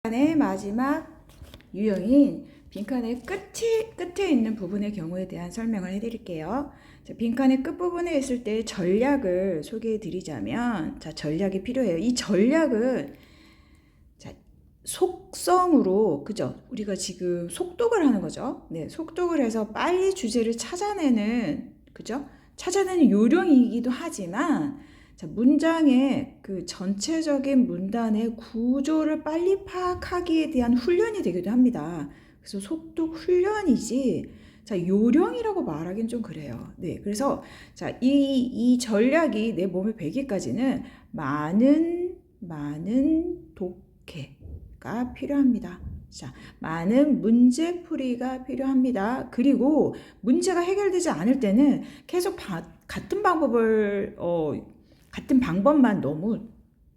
빈칸의 마지막 유형인 빈칸의 끝에 있는 부분의 경우에 대한 설명을 해드릴게요. 자, 빈칸의 끝부분에 있을 때 전략을 소개해 드리자면, 자, 전략이 필요해요. 이 전략은, 자, 속성으로, 그죠? 우리가 지금 속독을 하는 거죠. 네, 속독을 해서 빨리 주제를 찾아내는, 그죠? 찾아내는 요령이기도 하지만, 자, 문장의 그 전체적인 문단의 구조를 빨리 파악하기에 대한 훈련이 되기도 합니다. 그래서 속독 훈련이지, 자, 요령이라고 말하기는 좀 그래요. 네, 그래서, 자, 이 전략이 내 몸에 배기까지는 많은 독해가 필요합니다. 자, 많은 문제풀이가 필요합니다. 그리고 문제가 해결되지 않을 때는 계속 같은 방법만 너무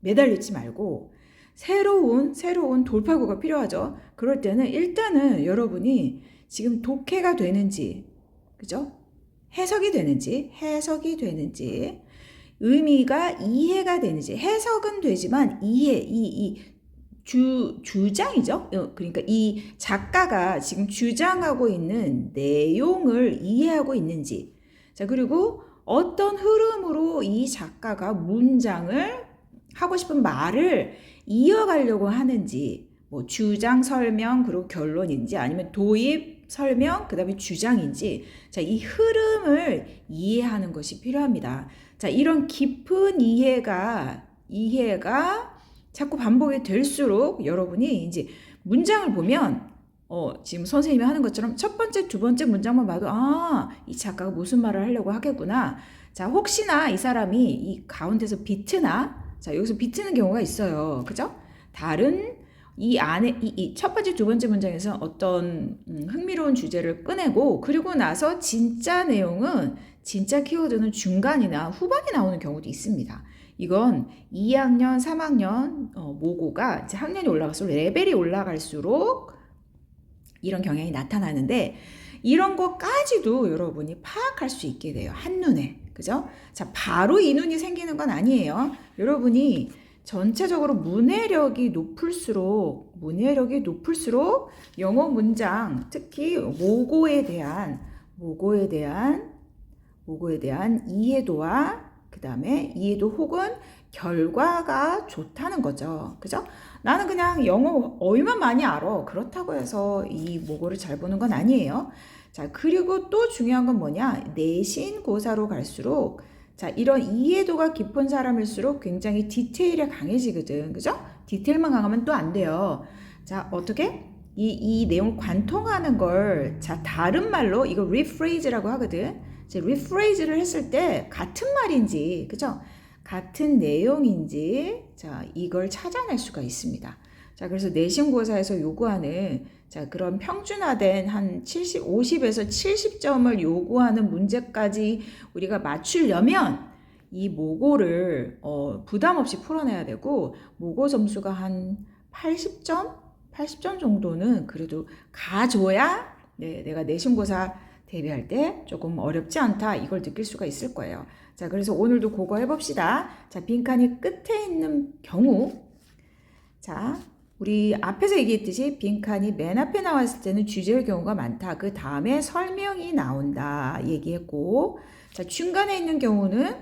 매달리지 말고 새로운 돌파구가 필요하죠. 그럴 때는 일단은 여러분이 지금 독해가 되는지, 그죠? 해석이 되는지, 의미가 이해가 되는지, 해석은 되지만 주장이죠. 그러니까 이 작가가 지금 주장하고 있는 내용을 이해하고 있는지, 자, 그리고 어떤 흐름으로 이 작가가 문장을 하고 싶은 말을 이어가려고 하는지, 뭐 주장 설명 그리고 결론인지 아니면 도입 설명 그다음에 주장인지, 자, 이 흐름을 이해하는 것이 필요합니다. 자, 이런 깊은 이해가 자꾸 반복이 될수록 여러분이 이제 문장을 보면 지금 선생님이 하는 것처럼 첫 번째, 두 번째 문장만 봐도 이 작가가 무슨 말을 하려고 하겠구나. 자, 혹시나 이 사람이 이 가운데서 비트나, 자, 여기서 비트는 경우가 있어요. 그죠? 다른 이 안에 이 첫 번째, 두 번째 문장에서 어떤 흥미로운 주제를 꺼내고 그리고 나서 진짜 내용은 진짜 키워드는 중간이나 후반에 나오는 경우도 있습니다. 이건 2학년, 3학년 모고가 이제 학년이 올라갈수록 레벨이 올라갈수록 이런 경향이 나타나는데 이런 것까지도 여러분이 파악할 수 있게 돼요. 한눈에. 그죠? 자, 바로 이 눈이 생기는 건 아니에요. 여러분이 전체적으로 문해력이 높을수록 영어 문장, 특히 모고에 대한 이해도와 그 다음에 이해도 혹은 결과가 좋다는 거죠. 그죠? 나는 그냥 영어 어휘만 많이 알아. 그렇다고 해서 이 모고를 잘 보는 건 아니에요. 자, 그리고 또 중요한 건 뭐냐? 내신 고사로 갈수록, 자, 이런 이해도가 깊은 사람일수록 굉장히 디테일에 강해지거든. 그죠? 디테일만 강하면 또 안 돼요. 자, 어떻게? 이 내용을 관통하는 걸, 자, 다른 말로, 이거 rephras라고 하거든. 이제 rephras를 했을 때 같은 말인지, 그죠? 같은 내용인지, 자, 이걸 찾아낼 수가 있습니다. 자, 그래서 내신고사에서 요구하는, 자, 그런 평준화된 한 50에서 70점을 요구하는 문제까지 우리가 맞추려면 이 모고를 부담 없이 풀어내야 되고, 모고 점수가 한 80점 정도는 그래도 가줘야 내가 내신고사 대비할 때 조금 어렵지 않다, 이걸 느낄 수가 있을 거예요. 자, 그래서 오늘도 그거 해봅시다. 자, 빈칸이 끝에 있는 경우, 자, 우리 앞에서 얘기했듯이 빈칸이 맨 앞에 나왔을 때는 주제의 경우가 많다. 그 다음에 설명이 나온다 얘기했고, 자, 중간에 있는 경우는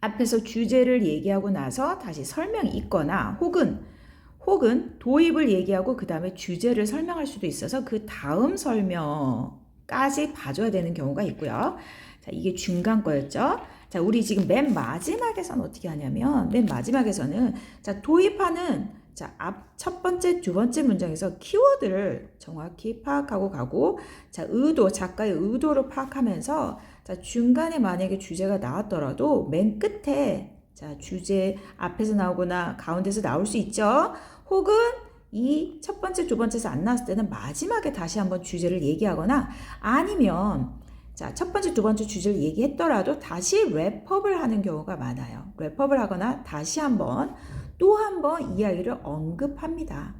앞에서 주제를 얘기하고 나서 다시 설명이 있거나 혹은 도입을 얘기하고 그 다음에 주제를 설명할 수도 있어서 그 다음 설명까지 봐줘야 되는 경우가 있고요. 자, 이게 중간 거였죠. 자, 우리 지금 맨 마지막에서는 어떻게 하냐면, 맨 마지막에서는, 자, 도입하는, 자, 첫 번째, 두 번째 문장에서 키워드를 정확히 파악하고 가고, 자, 작가의 의도를 파악하면서, 자, 중간에 만약에 주제가 나왔더라도 맨 끝에, 자, 주제 앞에서 나오거나 가운데서 나올 수 있죠. 혹은 이 첫 번째, 두 번째에서 안 나왔을 때는 마지막에 다시 한번 주제를 얘기하거나 아니면, 자, 첫 번째, 두 번째 주제를 얘기했더라도 다시 랩업을 하는 경우가 많아요. 랩업을 하거나 다시 또 한 번 이야기를 언급합니다.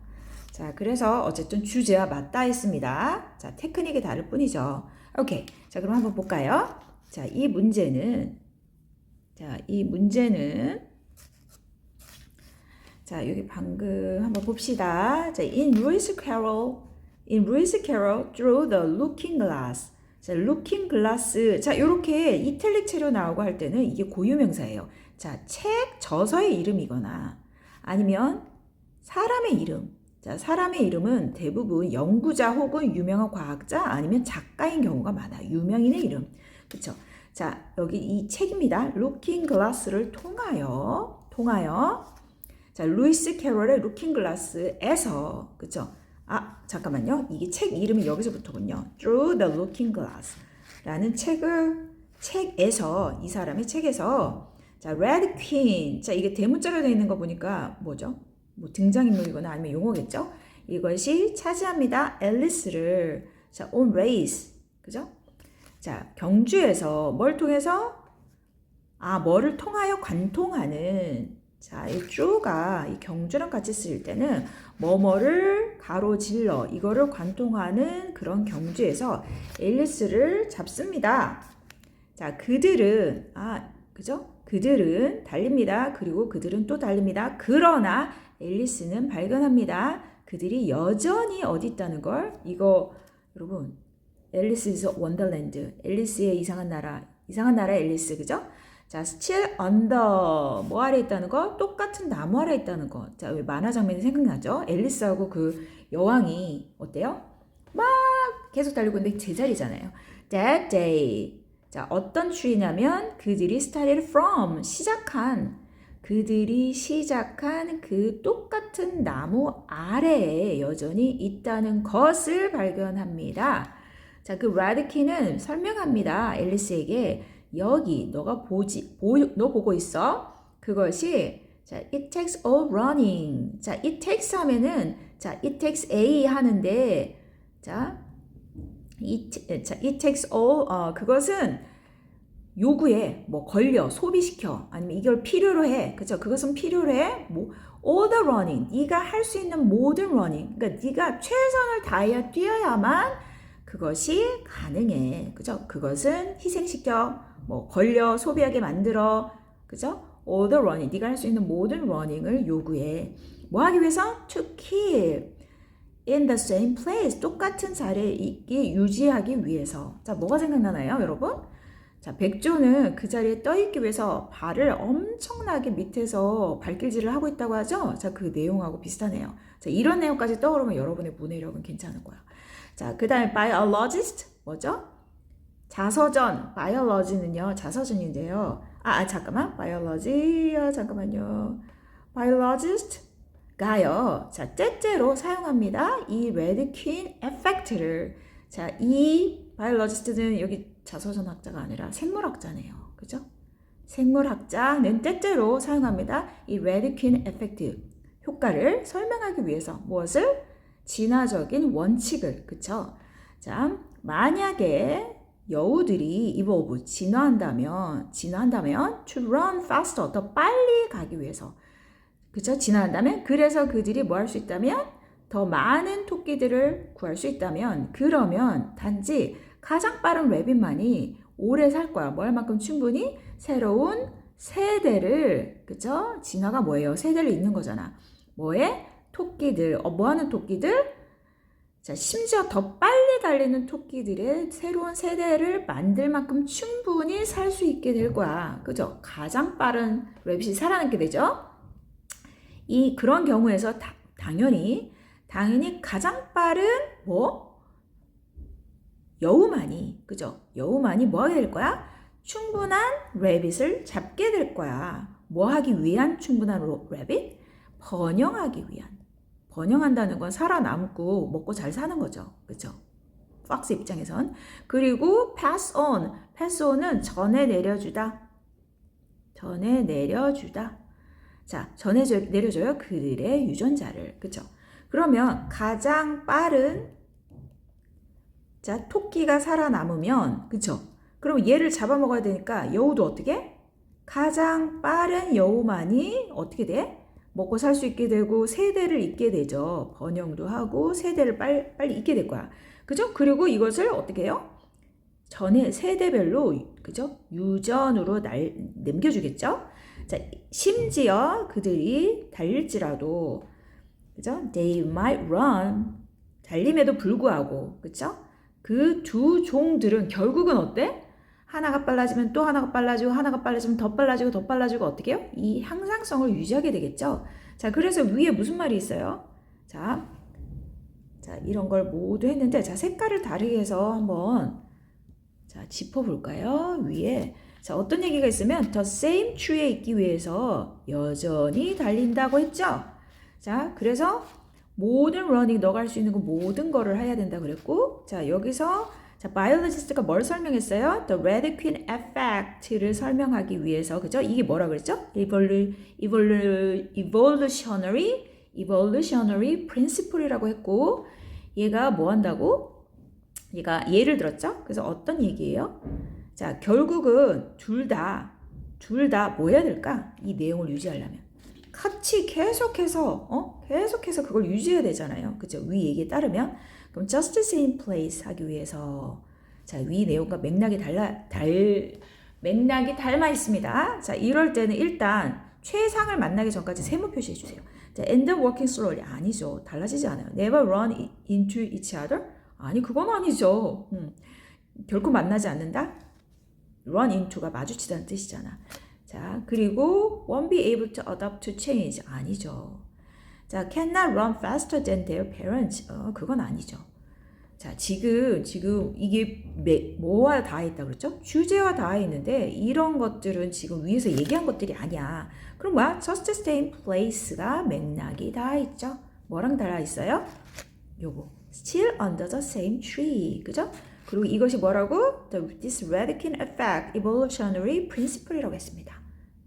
자, 그래서 어쨌든 주제와 맞닿아 있습니다. 자, 테크닉이 다를 뿐이죠. 오케이. 자, 그럼 한번 볼까요? 자, 이 문제는 자, 여기 방금 한번 봅시다. 자, in Lewis Carroll through the looking glass. 자, looking glass. 자, 요렇게 이탈릭 체로 나오고 할 때는 이게 고유명사예요. 자, 책, 저서의 이름이거나 아니면 사람의 이름. 자, 사람의 이름은 대부분 연구자 혹은 유명한 과학자 아니면 작가인 경우가 많아요. 유명인의 이름. 그쵸? 자, 여기 이 책입니다. Looking Glass를 통하여 자, 루이스 캐럴의 루킹 글라스에서 그쵸? 아, 잠깐만요. 이게 책 이름이 여기서부터군요. Through the Looking Glass 라는 책에서 이 사람의 책에서 자, Red Queen. 자, 이게 대문자로 되어 있는 거 보니까 뭐죠? 뭐 등장인물이거나 아니면 용어겠죠? 이것이 차지합니다. 앨리스를 자, on race. 그죠? 자, 경주에서 뭘 통해서? 아, 뭐를 통하여 관통하는 자, 이 through가 이 경주랑 같이 쓰일 때는 뭐뭐를 가로질러 이거를 관통하는 그런 경주에서 앨리스를 잡습니다. 자, 그들은 그죠? 그들은 달립니다. 그리고 그들은 또 달립니다. 그러나 앨리스는 발견합니다. 그들이 여전히 어디 있다는 걸 이거 여러분 앨리스's 원더랜드 앨리스의 이상한 나라 앨리스 그죠? 자, still under 뭐 아래 있다는 거? 똑같은 나무 아래 있다는 거. 자, 왜 만화 장면이 생각나죠? 앨리스하고 그 여왕이 어때요? 막 계속 달리고 있는데 제자리잖아요. That day. 자, 어떤 tree냐면 그들이 started from 그들이 시작한 그 똑같은 나무 아래에 여전히 있다는 것을 발견합니다. 자, 그 라드키는 설명합니다. 앨리스에게 여기 너가 너 보고 있어. 그것이 자, it takes all running. 자, it takes 하면은 자, it takes a 하는데 자, it takes all 그것은 요구해. 뭐 걸려, 소비시켜. 아니면 이걸 필요로 해. 그죠? 그것은 필요로 해. 뭐 all the running. 네가 할 수 있는 모든 running. 그러니까 네가 최선을 다해 뛰어야만 그것이 가능해. 그죠? 그것은 희생시켜. 뭐 걸려 소비하게 만들어. 그죠? all the running. 네가 할 수 있는 모든 running을 요구해. 뭐 하기 위해서? to keep in the same place. 똑같은 자리에 있게 유지하기 위해서. 자, 뭐가 생각나나요, 여러분? 자, 백조는 그 자리에 떠 있기 위해서 발을 엄청나게 밑에서 발길질을 하고 있다고 하죠? 자, 그 내용하고 비슷하네요. 자, 이런 내용까지 떠오르면 여러분의 문해력은 괜찮은 거야. 자, 그 다음에 biologist 뭐죠? 자서전. biology는요 자서전인데요. 잠깐만. 잠깐만요. biologist가요. 자, 때때로 사용합니다. 이 red queen effect를. 자, 이 biologist는 여기 자서전학자가 아니라 생물학자네요. 그죠? 생물학자는 때때로 사용합니다. 이 red queen effect 효과를 설명하기 위해서 무엇을? 진화적인 원칙을. 그쵸? 자, 만약에 여우들이 evolve, 진화한다면 to run faster, 더 빨리 가기 위해서. 그쵸? 진화한다면? 그래서 그들이 뭐 할 수 있다면? 더 많은 토끼들을 구할 수 있다면, 그러면 단지 가장 빠른 래빗만이 오래 살 거야. 뭐 할 만큼 충분히 새로운 세대를, 그쵸? 진화가 뭐예요? 세대를 잇는 거잖아. 뭐에? 토끼들. 뭐 하는 토끼들? 자, 심지어 더 빨리 달리는 토끼들의 새로운 세대를 만들 만큼 충분히 살 수 있게 될 거야. 그죠? 가장 빠른 래빗이 살아남게 되죠? 그런 경우에서 당연히 가장 빠른 여우만이, 그죠? 여우만이 뭐 하게 될 거야? 충분한 래빗을 잡게 될 거야. 뭐 하기 위한 충분한 래빗? 번영하기 위한. 번영한다는 건 살아남고 먹고 잘 사는 거죠. 그죠? 팍스 입장에선. 그리고 pass on은 전해 내려주다. 자, 내려줘요. 그들의 유전자를. 그죠? 그러면 가장 빠른 자, 토끼가 살아남으면 그쵸? 그럼 얘를 잡아먹어야 되니까 여우도 어떻게? 가장 빠른 여우만이 어떻게 돼? 먹고 살 수 있게 되고 세대를 잇게 되죠. 번영도 하고 세대를 빨리 잇게 될 거야. 그죠? 그리고 이것을 어떻게 해요? 세대별로 그죠? 유전으로 남겨주겠죠? 자, 심지어 그들이 달릴지라도, 그죠? They might run. 달림에도 불구하고, 그죠? 그 두 종들은 결국은 어때? 하나가 빨라지면 또 하나가 빨라지고, 하나가 빨라지면 더 빨라지고, 더 빨라지고, 어떻게 해요? 이 향상성을 유지하게 되겠죠? 자, 그래서 위에 무슨 말이 있어요? 자, 이런 걸 모두 했는데, 자, 색깔을 다르게 해서 한번, 자, 짚어볼까요? 위에. 자, 어떤 얘기가 있으면, the same tree에 있기 위해서 여전히 달린다고 했죠? 자, 그래서 모든 running, 너가 할 수 있는 거 모든 거를 해야 된다 그랬고, 자, 여기서 자, 바이올로지스트가 뭘 설명했어요? The Radequin effect를 설명하기 위해서, 그죠? 이게 뭐라 그랬죠? evolutionary principle이라고 했고, 얘가 뭐 한다고? 얘가 예를 들었죠? 그래서 어떤 얘기예요? 자, 결국은 둘 다 뭐 해야 될까? 이 내용을 유지하려면. 같이 계속해서 그걸 유지해야 되잖아요. 그죠? 위 얘기에 따르면. 그럼 just the same place 하기 위해서 자, 위 내용과 맥락이 닮아 있습니다. 자, 이럴 때는 일단 최상을 만나기 전까지 세모 표시해 주세요. 자, end up working slowly 아니죠. 달라지지 않아요. never run into each other? 아니, 그건 아니죠. 결코 만나지 않는다? run into가 마주치다는 뜻이잖아. 자, 그리고 won't be able to adapt to change 아니죠. 자, cannot run faster than their parents 그건 아니죠. 자, 지금 이게 뭐와 닿아있다 그랬죠? 주제와 닿아있는데 이런 것들은 지금 위에서 얘기한 것들이 아니야. 그럼 뭐야? just the same place가 맥락이 닿아있죠? 뭐랑 닿아있어요? 요거 still under the same tree 그죠? 그리고 이것이 뭐라고? This Radequin effect evolutionary principle이라고 했습니다.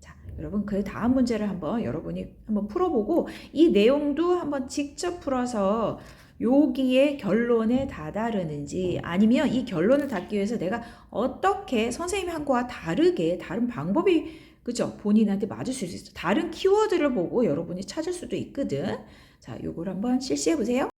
자, 여러분 그 다음 문제를 여러분이 한번 풀어보고 이 내용도 한번 직접 풀어서 여기에 결론에 다다르는지 아니면 이 결론을 닿기 위해서 내가 어떻게 선생님이 한 거와 다른 방법이 그죠? 본인한테 맞을 수 있어. 다른 키워드를 보고 여러분이 찾을 수도 있거든. 자, 요걸 한번 실시해 보세요.